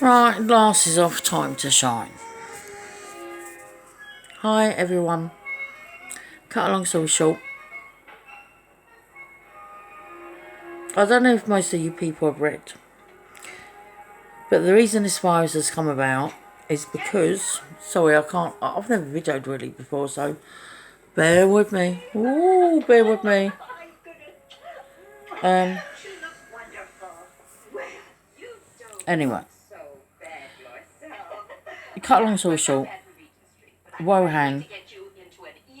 Right, glasses off, time to shine. Hi everyone. Cut a long story short, I don't know if most of you people have read, but the reason this virus has come about is because, sorry, I've never videoed really before, so bear with me. Ooh, bear with me. Anyway, cut a long story short, Wuhan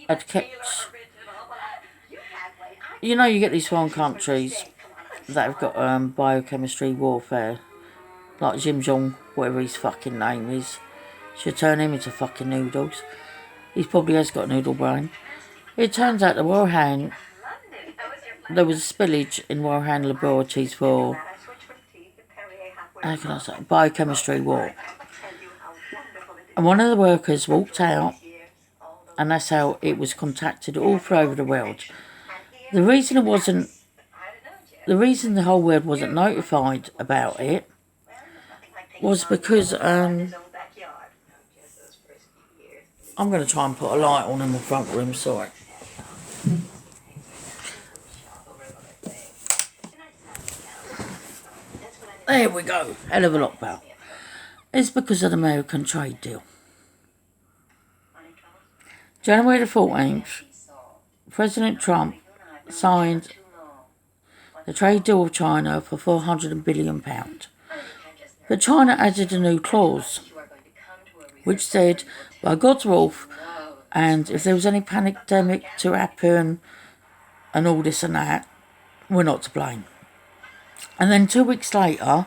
had kept, you know, you get these foreign countries that have got biochemistry warfare, like Jim Jong, whatever his fucking name is. Should turn him into fucking noodles. He probably has got a noodle brain. It turns out that Wuhan, there was a spillage in Wuhan laboratories for, how can I say, biochemistry war. And one of the workers walked out, and that's how it was contacted all over the world. The reason the whole world wasn't notified about it was because, I'm going to try and put a light on in the front room, sorry. There we go, hell of a lot better. It's because of the American trade deal. January the 14th, President Trump signed the trade deal with China for £400 billion. But China added a new clause, which said, by God's wrath, and if there was any pandemic to happen, and all this and that, we're not to blame. And then 2 weeks later,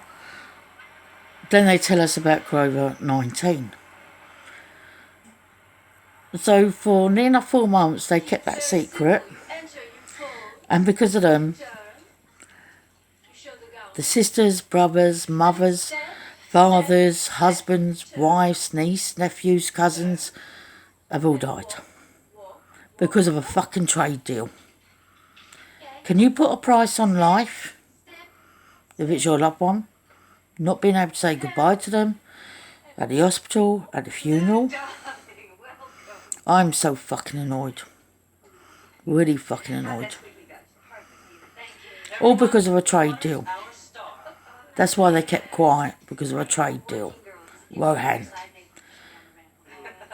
then they tell us about COVID-19. So for near enough 4 months, they kept that secret. And because of them, the sisters, brothers, mothers, fathers, husbands, wives, nieces, nephews, cousins have all died. Because of a fucking trade deal. Can you put a price on life? If it's your loved one? Not being able to say goodbye to them? At the hospital? At the funeral? I'm so fucking annoyed. Really fucking annoyed. All because of a trade deal. That's why they kept quiet, because of a trade deal. Wuhan.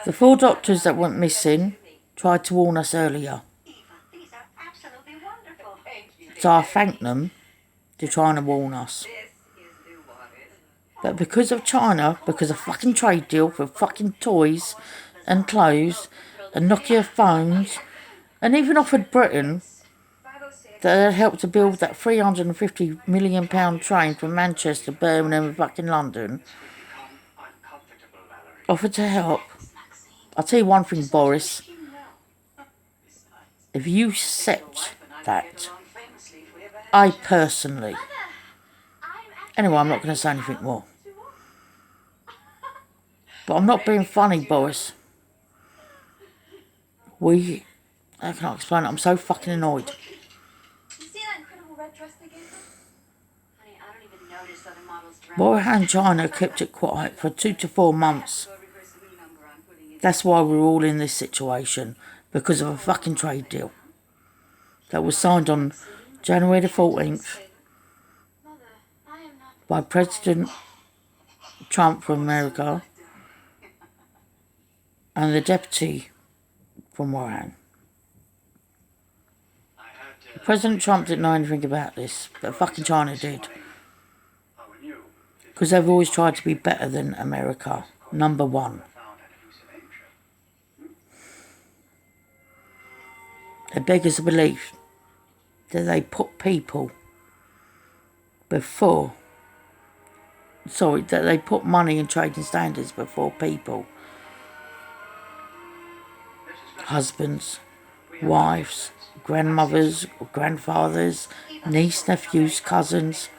The 4 doctors that went missing tried to warn us earlier. So I thank them for trying to warn us. But because of China, because of fucking trade deal for fucking toys and clothes and Nokia phones, and even offered Britain that had helped to build that £350 million train from Manchester, Birmingham and fucking London, offered to help. I'll tell you one thing, Boris. If you accept that, I personally... Anyway, I'm not going to say anything more. But I'm not being funny, Boris. How can I explain it? I'm so fucking annoyed. Wuhan, China kept it quiet for 2 to 4 months. That's why we're all in this situation. Because of a fucking trade deal. That was signed on January the 14th. By President Trump from America. And the deputy from Wuhan. President Trump didn't know anything about this, but fucking China did. Because they've always tried to be better than America. Number one. They beg us to believe that they put people before... Sorry, that they put money and trading standards before people. Husbands, wives, grandmothers, grandfathers, nieces, nephews, cousins,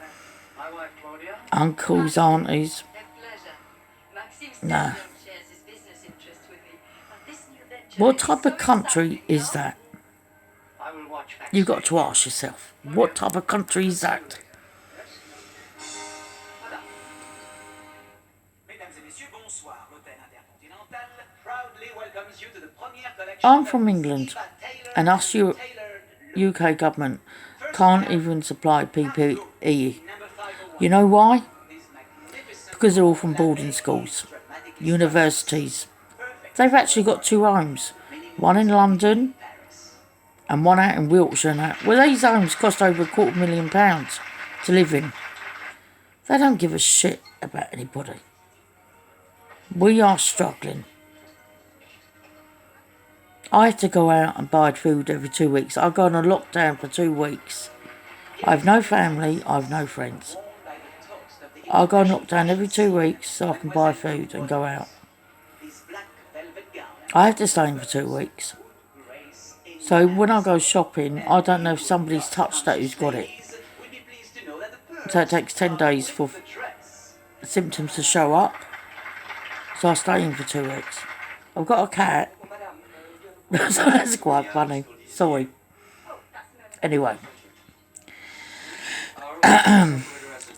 uncles, aunties. Nah. What type of country is that? You've got to ask yourself, what type of country is that? I'm from England, and us UK government can't even supply PPE. You know why? Because they're all from boarding schools, universities. They've actually got 2 homes, one in London and one out in Wiltshire. Well, these homes cost over £250,000 to live in. They don't give a shit about anybody. We are struggling. I have to go out and buy food every 2 weeks. I go on a lockdown for 2 weeks. I have no family, I have no friends. I go on lockdown every 2 weeks so I can buy food and go out. I have to stay in for 2 weeks. So when I go shopping, I don't know if somebody's touched that who's got it. So it takes 10 days for symptoms to show up. So I stay in for 2 weeks. I've got a cat. So that's quite funny. Sorry. Anyway.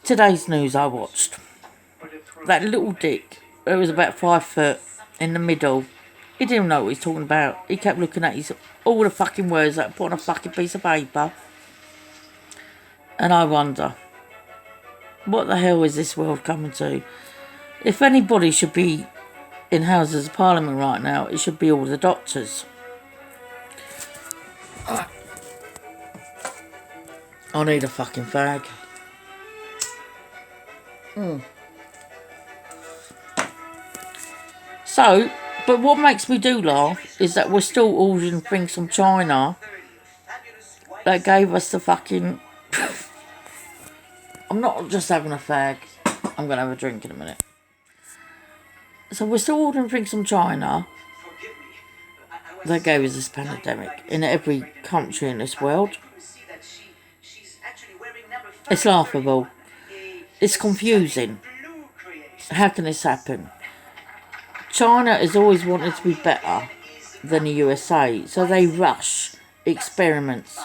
Today's news I watched. That little dick, it was about 5 foot in the middle. He didn't know what he's talking about. He kept looking at all the fucking words that put on a fucking piece of paper. And I wonder, what the hell is this world coming to? If anybody should be in Houses of Parliament right now, it should be all the doctors. I need a fucking fag. So, but what makes me do laugh is that we're still ordering things from China that gave us the fucking... I'm not just having a fag. I'm going to have a drink in a minute. So we're still ordering things from China that gave us this pandemic in every country in this world. It's laughable. It's confusing. How can this happen? China has always wanted to be better than the USA, so they rush experiments.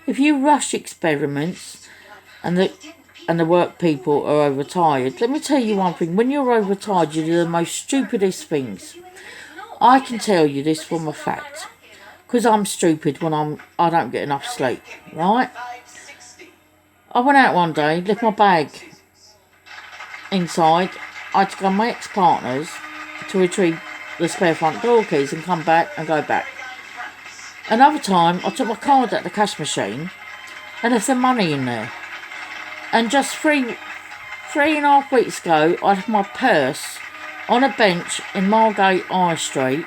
If you rush experiments and the work people are overtired, let me tell you one thing, when you're overtired you do the most stupidest things. I can tell you this from a fact, because I'm stupid when I don't get enough sleep, right? I went out one day, left my bag inside. I had to go to my ex-partner's to retrieve the spare front door keys and come back and go back. Another time, I took my card out of the cash machine and left the money in there. And just three and a half weeks ago, I left my purse on a bench in Margate High Street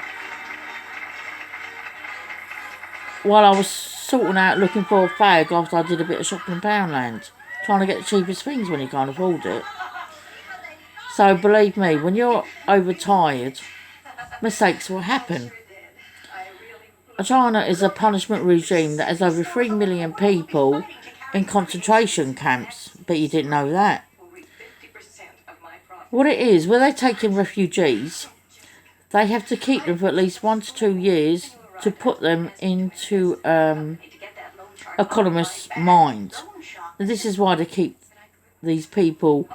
while I was sorting out looking for a fag after I did a bit of shopping in Poundland, trying to get the cheapest things when you can't afford it. So believe me, when you're overtired, mistakes will happen. China is a punishment regime that has over 3 million people in concentration camps, but you didn't know that. What it is, when they take in refugees, they have to keep them for at least 1 to 2 years to put them into economist's mind. And this is why they keep these people.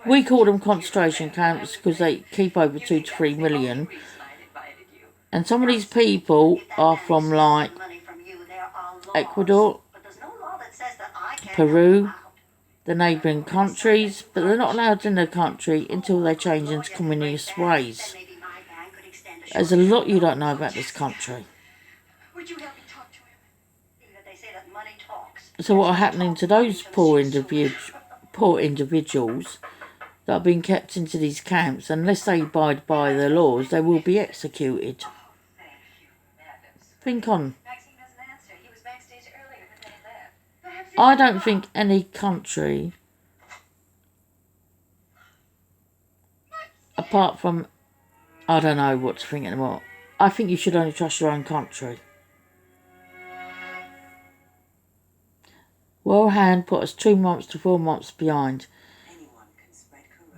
We call them concentration camps because they keep over 2 to 3 million. And some of these people are from like Ecuador, Peru, the neighbouring countries, but they're not allowed in their country until they change into communist ways. There's a lot you don't know about this country. So what are happening to those poor individuals that have been kept into these camps, unless they abide by the laws, they will be executed. Think on. I don't think any country, apart from, I don't know what to think anymore, I think you should only trust your own country. Wuhan put us 2 months to 4 months behind.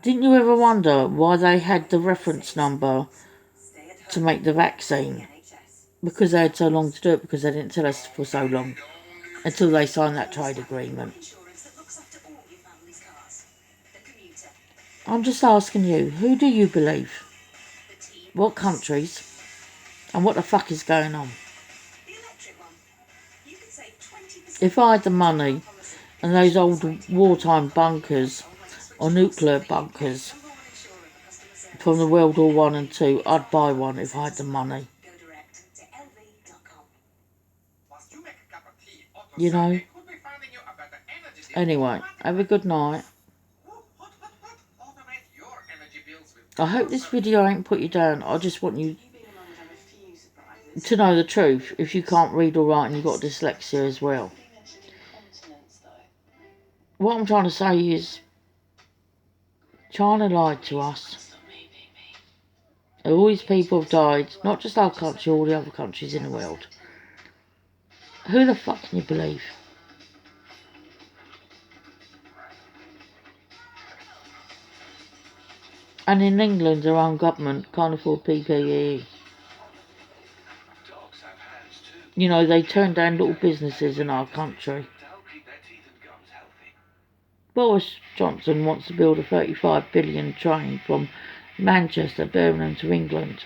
Didn't you ever wonder why they had the reference number to make the vaccine? Because they had so long to do it, because they didn't tell us for so long, until they signed that trade agreement. I'm just asking you, who do you believe? What countries? And what the fuck is going on? If I had the money and those old wartime bunkers or nuclear bunkers from the World War One and Two, I'd buy one if I had the money. You know? Anyway, have a good night. I hope this video ain't put you down. I just want you to know the truth if you can't read or write and you've got dyslexia as well. What I'm trying to say is, China lied to us. All these people have died, not just our country, all the other countries in the world. Who the fuck can you believe? And in England, their own government can't afford PPE. You know, they turn down little businesses in our country. Boris Johnson wants to build a 35 billion train from Manchester, Birmingham to England.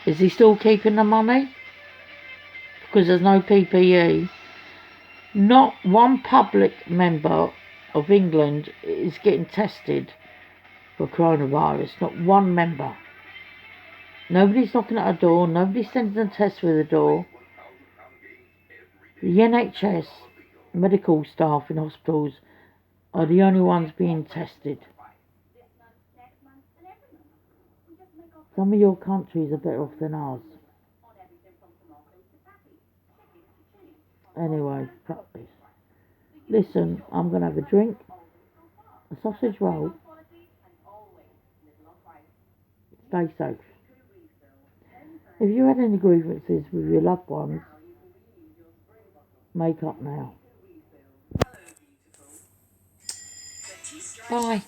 Is he still keeping the money? Because there's no PPE. Not one public member of England is getting tested for coronavirus. Not one member. Nobody's knocking at a door. Nobody's sending a test through the door. The NHS medical staff in hospitals are the only ones being tested. Some of your countries are better off than ours. Anyway, fuck this. Listen, I'm going to have a drink, a sausage roll. Stay safe. If you had any grievances with your loved ones, make up now. Bye.